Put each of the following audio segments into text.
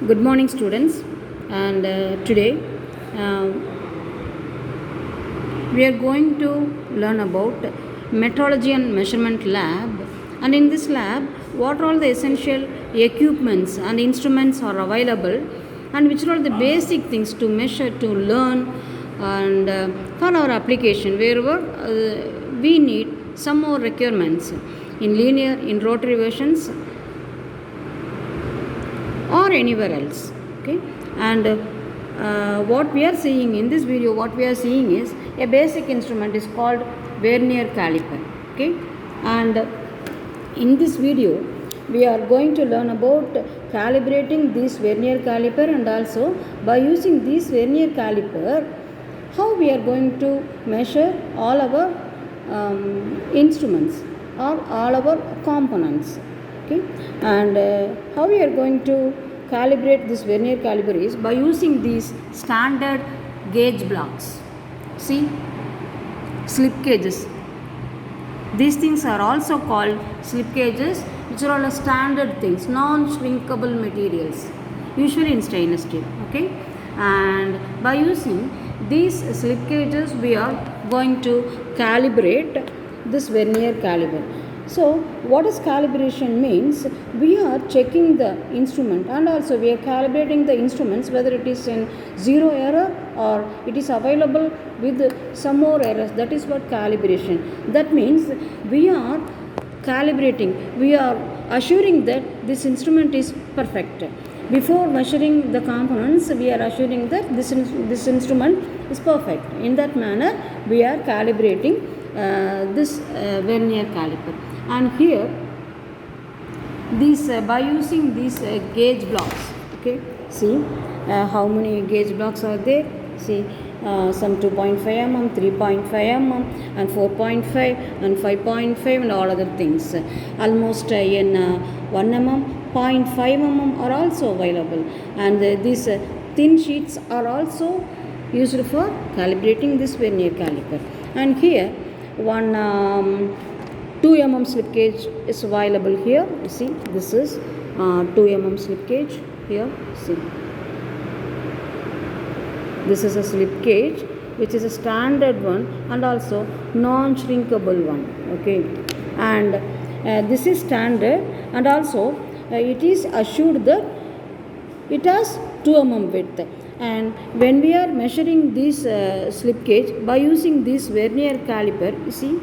Good morning, students. And today uh, we are going to learn about metrology and measurement lab. And in this lab, what are all the essential equipments and instruments are available, and which are all the basic things to measure, to learn, and for our application wherever we need some more requirements in linear, in rotary versions, or anywhere else. Okay, and what we are seeing in this video, what we are seeing is a basic instrument is called Vernier Caliper. Okay, and in this video we are going to learn about calibrating this Vernier Caliper, and also by using this Vernier Caliper how we are going to measure all our instruments or all our components. Okay, and how we are going to calibrate this Vernier caliper is by using these standard gauge blocks. See, slip gauges. These things are also called slip gauges, which are all standard things, non-shrinkable materials, usually in stainless steel. Okay, and by using these slip gauges we are going to calibrate this Vernier caliper. So what is calibration means? We are checking the instrument, and also we are calibrating the instruments whether it is in zero error or it is available with some more errors. That is what calibration. That means we are calibrating, we are assuring that this instrument is perfect. Before measuring the components, we are assuring that this instrument is perfect. In that manner, we are calibrating this Vernier caliper. And here, these by using these gauge blocks. Okay, see how many gauge blocks are there. See, some 2.5 mm, 3.5 mm, and 4.5 and 5.5 and all other things. Almost in 1 mm, 0.5 mm are also available, and these thin sheets are also used for calibrating this Vernier caliper. And here one 2 mm slip gauge is available here. You see, this is 2 mm slip gauge here. See, this is a slip gauge which is a standard one and also non-shrinkable one. Okay, and this is standard, and also it is assured that it has 2 mm width. And when we are measuring this slip gauge by using this Vernier caliper, you see,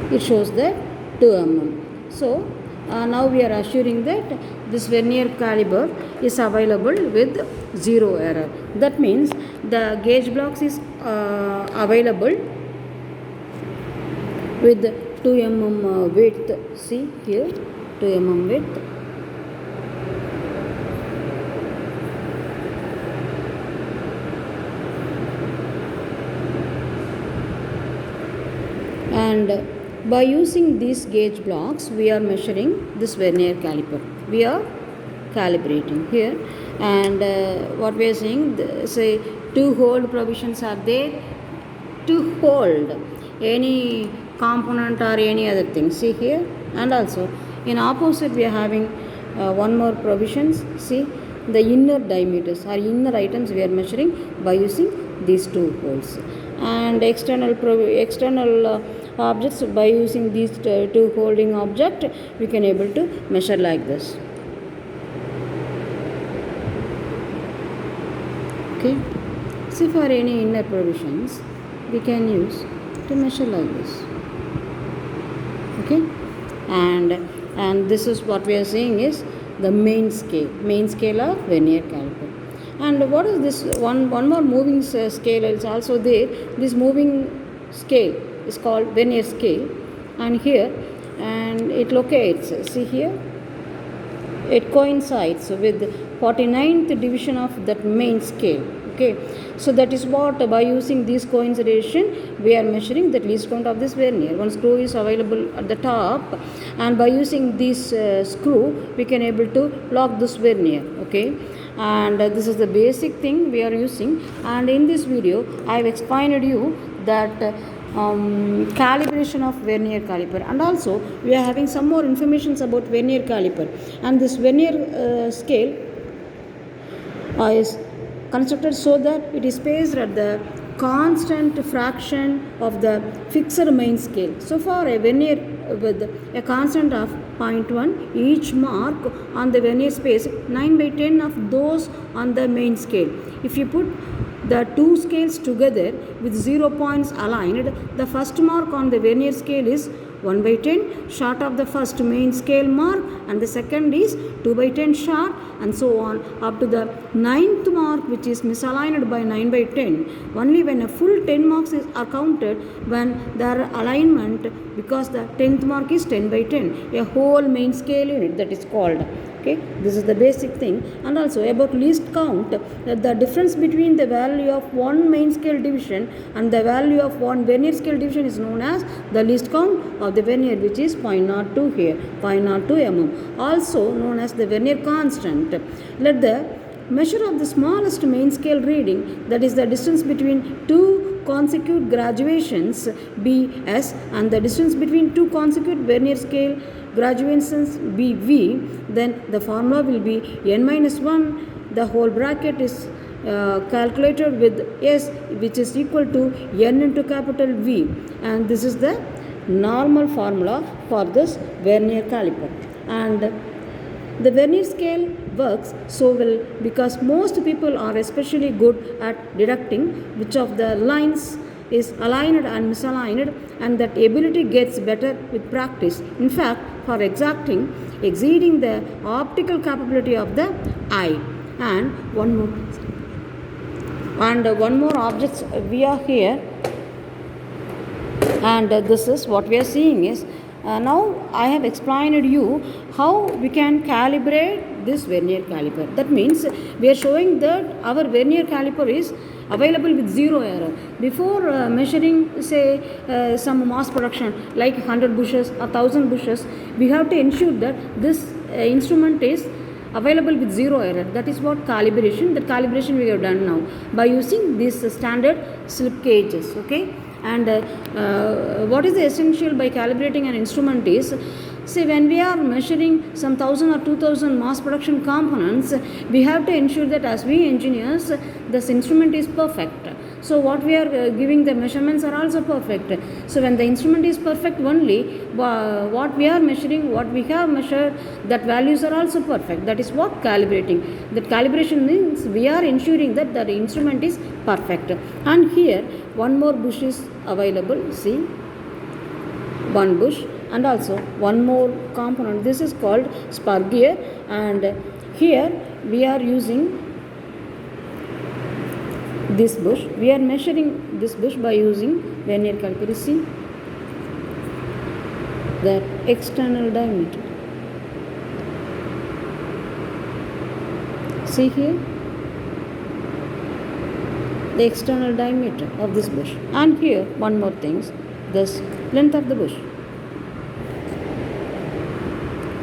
it shows that 2 mm. So now we are assuring that this Vernier caliper is available with zero error. That means the gauge blocks is available with 2 mm width. See here, 2 mm width. And by using these gauge blocks, we are measuring this Vernier caliper. We are calibrating here, and what we are saying, say 2 hold provisions are there to hold any component or any other thing. See here, and also in opposite we are having one more provisions. See, the inner diameters or inner items we are measuring by using these 2 holes, and external objects by using these 2 holding object we can able to measure like this. Okay, see, for any inner provisions we can use to measure like this. Okay, and this is what we are saying is the main scale of Vernier caliper. And what is this one more moving scale is also there. This moving scale is called Vernier scale, and here, and it locates, see here, it coincides with 49th division of that main scale. Okay, so that is what, by using this coincidation we are measuring the least count of this vernier. One screw is available at the top, and by using this screw we can able to lock this vernier. Okay, and this is the basic thing we are using, and in this video I have explained you that calibration of vernier caliper, and also we are having some more informations about vernier caliper. And this vernier scale is constructed so that it is placed at the constant fraction of the fixed main scale. So for a vernier with a constant of 0.1, each mark on the vernier space 9/10 of those on the main scale. If you put the two scales together with 0 points aligned, the first mark on the vernier scale is 1/10 short of the first main scale mark, and the second is 2/10 short, and so on up to the 9th mark, which is misaligned by 9/10. Only when a full 10 marks are counted when their alignment, because the 10th mark is 10/10, a whole main scale unit, that is called. Okay, this is the basic thing. And also about least count, the difference between the value of one main scale division and the value of one vernier scale division is known as the least count of the vernier, which is 0.02 here, 0.02 mm, also known as the vernier constant. Let the measure of the smallest main scale reading, that is the distance between two consecutive graduations, be S, and the distance between two consecutive vernier scale graduations be V. Then the formula will be n minus 1, the whole bracket is calculated with S, which is equal to n into capital V, and this is the normal formula for this vernier caliper. And the vernier scale works so well because most people are especially good at deducting which of the lines is aligned and misaligned, and that ability gets better with practice. In fact, for exceeding the optical capability of the eye. And one more object we are here, and this is what we are seeing is now I have explained you how we can calibrate this vernier caliper. That means we are showing that our vernier caliper is available with zero error. Before measuring say some mass production like 100 bushes or 1000 bushes, we have to ensure that this instrument is available with zero error. That is what calibration. That calibration we have done now by using these standard slip gauges. Okay, and what is the essential by calibrating an instrument is, say when we are measuring some 1000 or 2000 mass production components, we have to ensure that as we engineers, this instrument is perfect. So what we are giving the measurements are also perfect. So when the instrument is perfect, only what we are measuring, what we have measured, that values are also perfect. That is what calibrating. That calibration means we are ensuring that the instrument is perfect. And here one more bush is available. See, one bush, and also one more component. This is called spur gear, and here we are using this bush. We are measuring this bush by using vernier caliper. See the external diameter. See here the external diameter of this bush. And here one more thing, this length of the bush.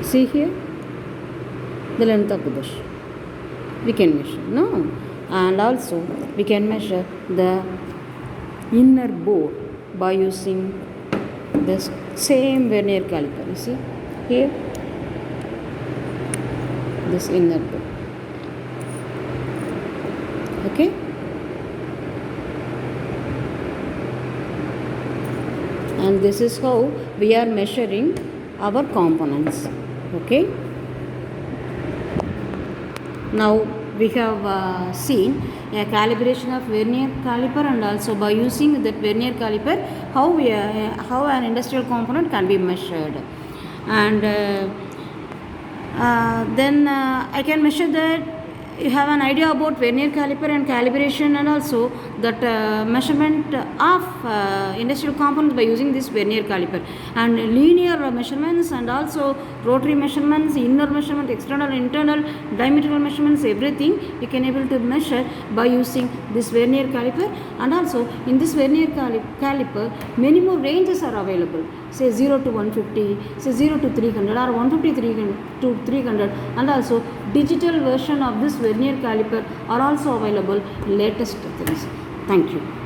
See here the length of the bush we can measure. No, and also we can measure the inner bore by using this same vernier caliper. You see here this inner bore. Okay, and this is how we are measuring our components. Okay, now we have seen a calibration of vernier caliper, and also by using that vernier caliper how an industrial component can be measured. And then I can measure that you have an idea about vernier caliper and calibration, and also that measurement of industrial components by using this vernier caliper, and linear measurements and also rotary measurements, inner measurement, external, internal, diametral measurements, everything you can able to measure by using this vernier caliper. And also in this vernier caliper many more ranges are available, say 0 to 150, say 0 to 300 or 150 to 300, and also digital version of this vernier caliper are also available, latest things. Thank you.